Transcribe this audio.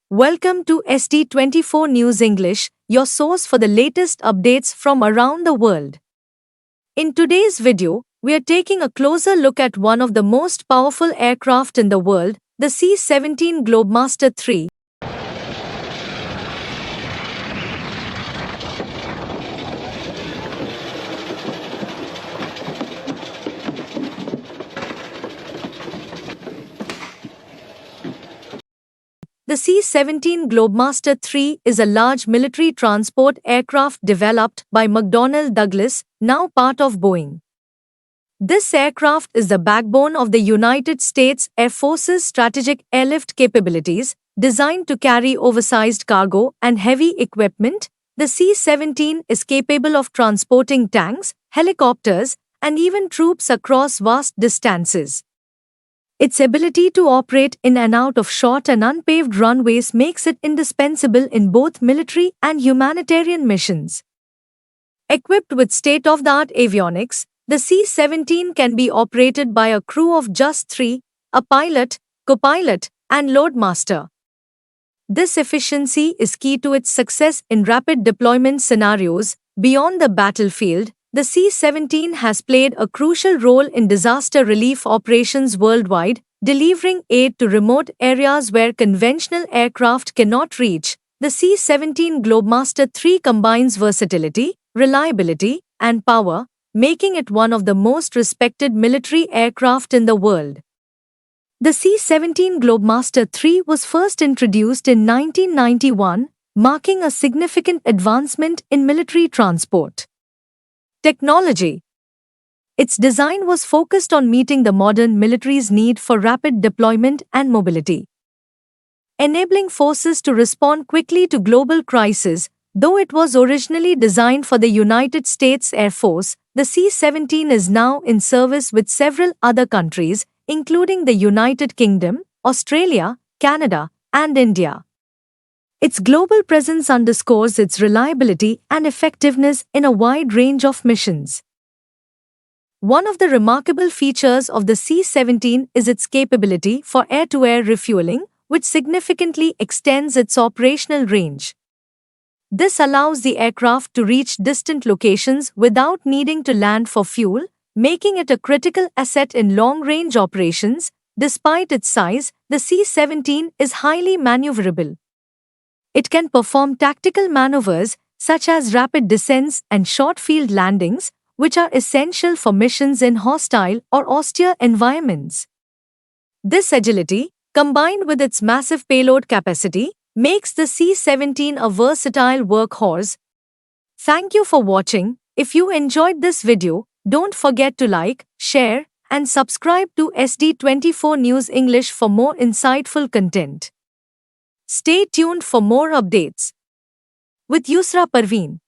Welcome to SD24 News English, your source for the latest updates from around the world. In today's video, we are taking a closer look at one of the most powerful aircraft in the world, the C-17 Globemaster III. The C-17 Globemaster III is a large military transport aircraft developed by McDonnell Douglas, now part of Boeing. This aircraft is the backbone of the United States Air Force's strategic airlift capabilities, designed to carry oversized cargo and heavy equipment. The C-17 is capable of transporting tanks, helicopters, and even troops across vast distances. Its ability to operate in and out of short and unpaved runways makes it indispensable in both military and humanitarian missions. Equipped with state-of-the-art avionics, the C-17 can be operated by a crew of just three, a pilot, co-pilot, and loadmaster. This efficiency is key to its success in rapid deployment scenarios. Beyond the battlefield, the C-17 has played a crucial role in disaster relief operations worldwide, delivering aid to remote areas where conventional aircraft cannot reach. The C-17 Globemaster III combines versatility, reliability, and power, making it one of the most respected military aircraft in the world. The C-17 Globemaster III was first introduced in 1991, marking a significant advancement in military transport technology. Its design was focused on meeting the modern military's need for rapid deployment and mobility, enabling forces to respond quickly to global crises. Though it was originally designed for the United States Air Force, the C-17 is now in service with several other countries, including the United Kingdom, Australia, Canada, and India. Its global presence underscores its reliability and effectiveness in a wide range of missions. One of the remarkable features of the C-17 is its capability for air-to-air refueling, which significantly extends its operational range. This allows the aircraft to reach distant locations without needing to land for fuel, making it a critical asset in long-range operations. Despite its size, the C-17 is highly maneuverable. It can perform tactical maneuvers such as rapid descents and short-field landings, which are essential for missions in hostile or austere environments. This agility, combined with its massive payload capacity, makes the C-17 a versatile workhorse. Thank you for watching. If you enjoyed this video, don't forget to like, share, and subscribe to SD24 News English for more insightful content. Stay tuned for more updates. With Yusra Parveen.